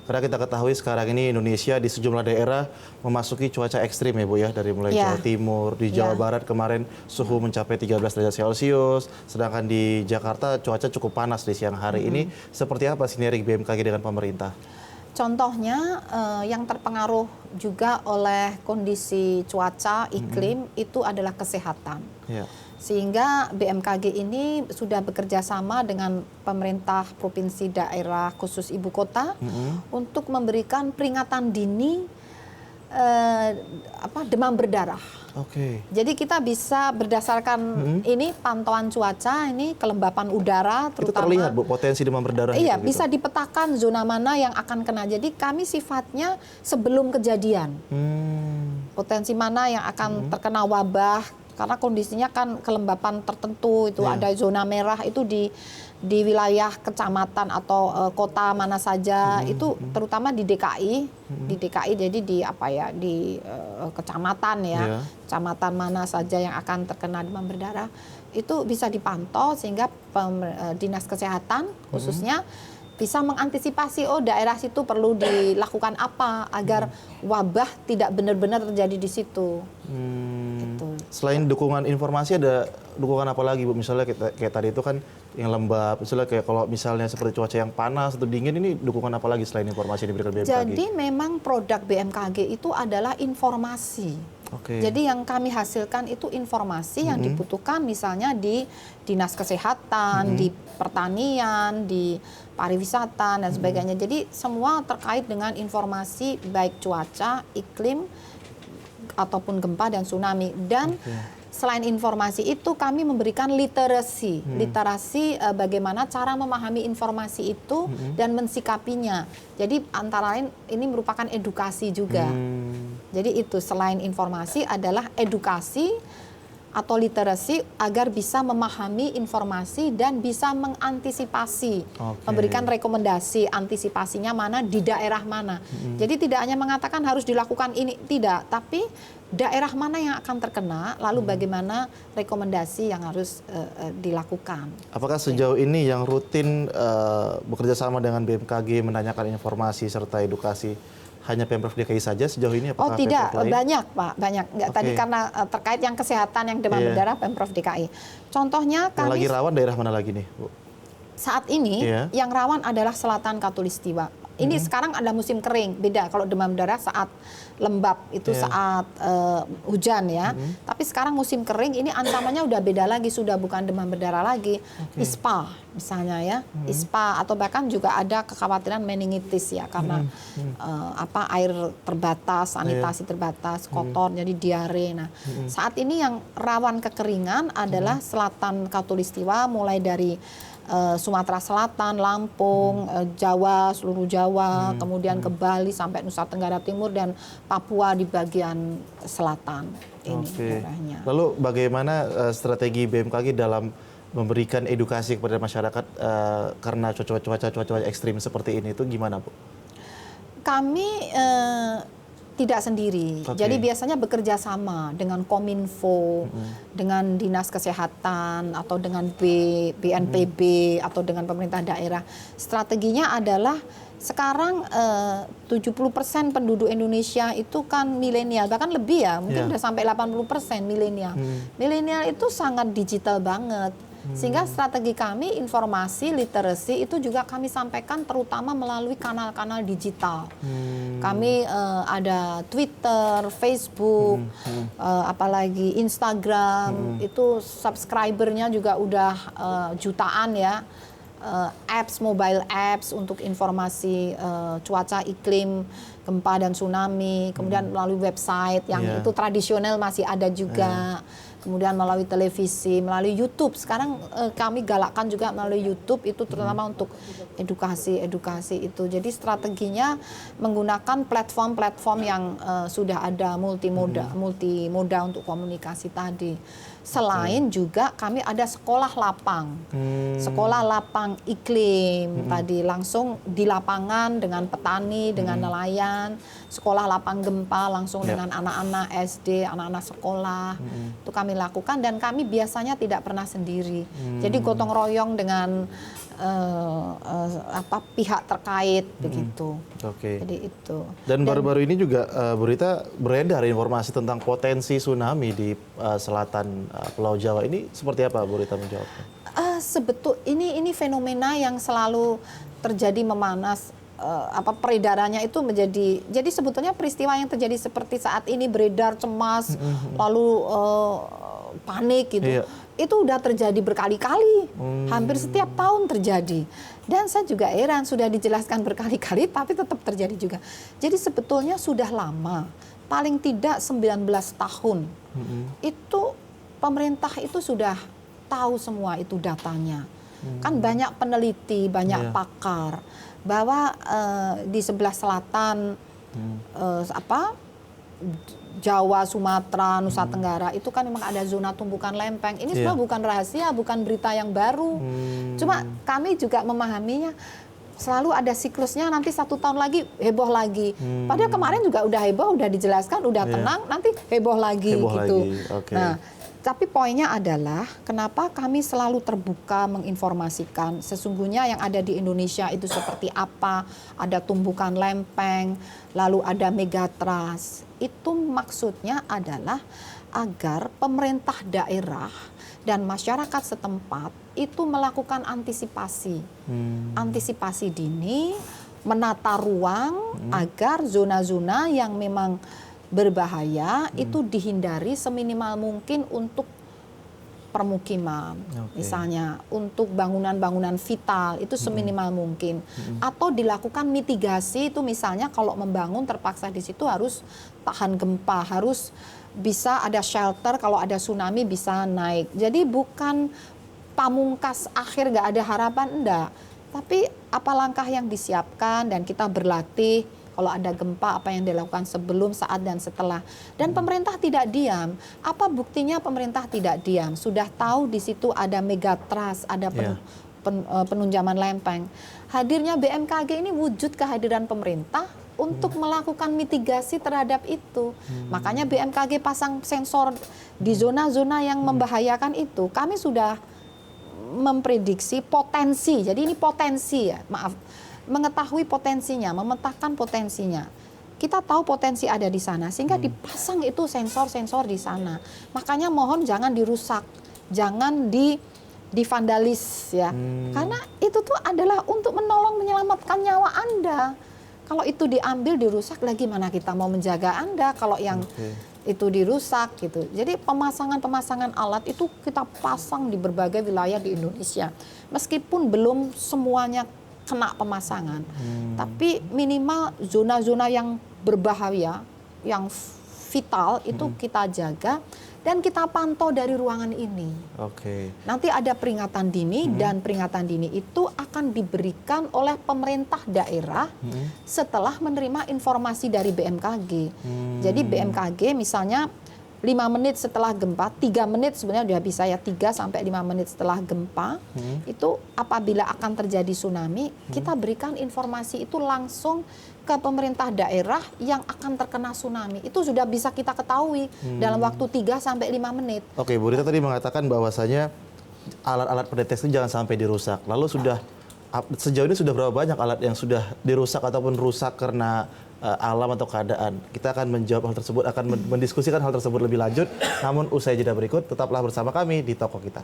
Karena kita ketahui sekarang ini Indonesia di sejumlah daerah memasuki cuaca ekstrim ya Bu ya, dari mulai Jawa Timur, di Jawa Barat kemarin suhu mencapai 13 derajat Celcius, sedangkan di Jakarta cuaca cukup panas di siang hari. Ini seperti apa sinergi BMKG dengan pemerintah? Contohnya yang terpengaruh juga oleh kondisi cuaca, iklim itu adalah kesehatan. Sehingga BMKG ini sudah bekerja sama dengan pemerintah provinsi daerah khusus ibu kota untuk memberikan peringatan dini demam berdarah. Jadi kita bisa berdasarkan ini pantauan cuaca, ini kelembapan udara terutama. Itu terlihat Bu potensi demam berdarah. Iya, bisa dipetakan zona mana yang akan kena. Jadi kami sifatnya sebelum kejadian. Potensi mana yang akan terkena wabah. Karena kondisinya kan kelembapan tertentu itu ada zona merah itu di wilayah kecamatan atau kota mana saja itu terutama di DKI jadi di kecamatan ya kecamatan mana saja yang akan terkena demam berdarah itu bisa dipantau sehingga dinas kesehatan khususnya bisa mengantisipasi daerah situ perlu dilakukan apa agar wabah tidak benar-benar terjadi di situ. Gitu. Selain dukungan informasi ada dukungan apa lagi Bu? Misalnya kayak tadi itu kan yang lembab, misalnya kayak kalau misalnya seperti cuaca yang panas atau dingin ini dukungan apa lagi selain informasi yang diberikan BMKG? Jadi memang produk BMKG itu adalah informasi. Jadi yang kami hasilkan itu informasi yang dibutuhkan misalnya di dinas kesehatan, di pertanian, di pariwisata dan sebagainya. Jadi semua terkait dengan informasi baik cuaca, iklim ataupun gempa dan tsunami. Dan selain informasi itu kami memberikan literasi, bagaimana cara memahami informasi itu dan mensikapinya. Jadi antara lain ini merupakan edukasi juga. Jadi itu selain informasi adalah edukasi atau literasi agar bisa memahami informasi dan bisa mengantisipasi, memberikan rekomendasi antisipasinya mana di daerah mana. Jadi tidak hanya mengatakan harus dilakukan ini, tidak, tapi daerah mana yang akan terkena, lalu bagaimana rekomendasi yang harus dilakukan. Apakah sejauh ini yang rutin bekerja sama dengan BMKG menanyakan informasi serta edukasi hanya Pemprov DKI saja sejauh ini? Apakah tidak, banyak Pak, banyak. Tadi karena terkait yang kesehatan yang demam berdarah Pemprov DKI. Contohnya yang lagi rawan daerah mana lagi nih Bu? Saat ini yang rawan adalah Selatan Katulistiwa. Ini sekarang ada musim kering, beda kalau demam berdarah saat lembab itu saat hujan ya. Tapi sekarang musim kering ini ancamannya udah beda lagi, sudah bukan demam berdarah lagi. ISPA misalnya ya, ISPA atau bahkan juga ada kekhawatiran meningitis ya karena air terbatas, sanitasi terbatas, kotor jadi diare. Nah, saat ini yang rawan kekeringan adalah Selatan Katulistiwa mulai dari Sumatera Selatan, Lampung, Jawa, seluruh Jawa, kemudian ke Bali sampai Nusa Tenggara Timur dan Papua di bagian selatan. Ini daerahnya. Lalu bagaimana strategi BMKG dalam memberikan edukasi kepada masyarakat karena cuaca ekstrim seperti ini itu gimana Bu? Kami tidak sendiri. Jadi biasanya bekerja sama dengan Kominfo, dengan Dinas Kesehatan atau dengan BNPB atau dengan pemerintah daerah. Strateginya adalah sekarang 70% penduduk Indonesia itu kan milenial, bahkan lebih ya, mungkin udah sampai 80% milenial. Milenial itu sangat digital banget. Sehingga strategi kami informasi literasi itu juga kami sampaikan terutama melalui kanal-kanal digital. Kami ada Twitter, Facebook, apalagi Instagram, itu subscribernya juga udah jutaan ya. Apps, mobile apps untuk informasi cuaca, iklim, gempa dan tsunami, kemudian melalui website yang itu tradisional masih ada juga. Kemudian melalui televisi, melalui YouTube. Sekarang kami galakkan juga melalui YouTube itu terutama untuk edukasi itu. Jadi strateginya menggunakan platform-platform yang sudah ada multimoda untuk komunikasi tadi. Selain juga kami ada sekolah lapang. Sekolah lapang iklim tadi langsung di lapangan dengan petani, dengan nelayan. Sekolah lapang gempa langsung dengan anak-anak SD, anak-anak sekolah. Itu kami lakukan dan kami biasanya tidak pernah sendiri. Jadi gotong royong dengan pihak terkait begitu. Oke. Jadi itu. Dan baru-baru ini juga berita beredar informasi tentang potensi tsunami di selatan Pulau Jawa. Ini seperti apa Bu Rita menjawabnya? Ini fenomena yang selalu terjadi memanas. Peredarannya itu jadi sebetulnya peristiwa yang terjadi seperti saat ini beredar cemas lalu panik gitu. Iya. Itu udah terjadi berkali-kali, hampir setiap tahun terjadi. Dan saya juga heran, sudah dijelaskan berkali-kali tapi tetap terjadi juga. Jadi sebetulnya sudah lama, paling tidak 19 tahun. Itu pemerintah itu sudah tahu semua itu datanya. Kan banyak peneliti, banyak pakar bahwa di sebelah selatan Jawa, Sumatera, Nusa Tenggara itu kan memang ada zona tumbukan lempeng. Ini semua bukan rahasia, bukan berita yang baru. Cuma kami juga memahaminya selalu ada siklusnya, nanti 1 tahun lagi heboh lagi. Padahal kemarin juga udah heboh, udah dijelaskan, udah tenang, nanti heboh lagi gitu. Okay. Nah, tapi poinnya adalah kenapa kami selalu terbuka menginformasikan sesungguhnya yang ada di Indonesia itu seperti apa, ada tumbukan lempeng, lalu ada megatrust. Itu maksudnya adalah agar pemerintah daerah dan masyarakat setempat itu melakukan antisipasi. Antisipasi dini, menata ruang agar zona-zona yang memang berbahaya itu dihindari seminimal mungkin untuk permukiman, misalnya untuk bangunan-bangunan vital itu seminimal mungkin, atau dilakukan mitigasi itu misalnya kalau membangun terpaksa di situ harus tahan gempa, harus bisa ada shelter kalau ada tsunami bisa naik. Jadi bukan pamungkas akhir nggak ada harapan, enggak, tapi apa langkah yang disiapkan dan kita berlatih. Kalau ada gempa, apa yang dilakukan sebelum, saat, dan setelah. Dan pemerintah tidak diam. Apa buktinya pemerintah tidak diam? Sudah tahu di situ ada megatrust, ada penunjaman lempeng. Hadirnya BMKG ini wujud kehadiran pemerintah untuk melakukan mitigasi terhadap itu. Makanya BMKG pasang sensor di zona-zona yang membahayakan itu. Kami sudah memprediksi potensi. Jadi ini potensi ya, maaf. Mengetahui potensinya, memetakan potensinya. Kita tahu potensi ada di sana, sehingga dipasang itu sensor-sensor di sana. Makanya mohon jangan dirusak, jangan divandalis ya. Karena itu tuh adalah untuk menolong menyelamatkan nyawa Anda. Kalau itu diambil, dirusak, lagi mana kita mau menjaga Anda kalau yang itu dirusak gitu. Jadi pemasangan alat itu kita pasang di berbagai wilayah di Indonesia. Meskipun belum semuanya kena pemasangan, tapi minimal zona-zona yang berbahaya, yang vital itu kita jaga dan kita pantau dari ruangan ini. Nanti ada peringatan dini dan peringatan dini itu akan diberikan oleh pemerintah daerah setelah menerima informasi dari BMKG. Jadi BMKG misalnya 5 menit setelah gempa, 3 menit sebenarnya sudah bisa ya, 3 sampai 5 menit setelah gempa, itu apabila akan terjadi tsunami, kita berikan informasi itu langsung ke pemerintah daerah yang akan terkena tsunami. Itu sudah bisa kita ketahui dalam waktu 3 sampai 5 menit. Oke, Bu Rita tadi mengatakan bahwasanya alat-alat pendeteksi jangan sampai dirusak. Lalu sejauh ini sudah berapa banyak alat yang sudah dirusak ataupun rusak karena alam atau keadaan? Kita akan menjawab hal tersebut, akan mendiskusikan hal tersebut lebih lanjut. Namun usai jeda berikut, tetaplah bersama kami di Toko Kita.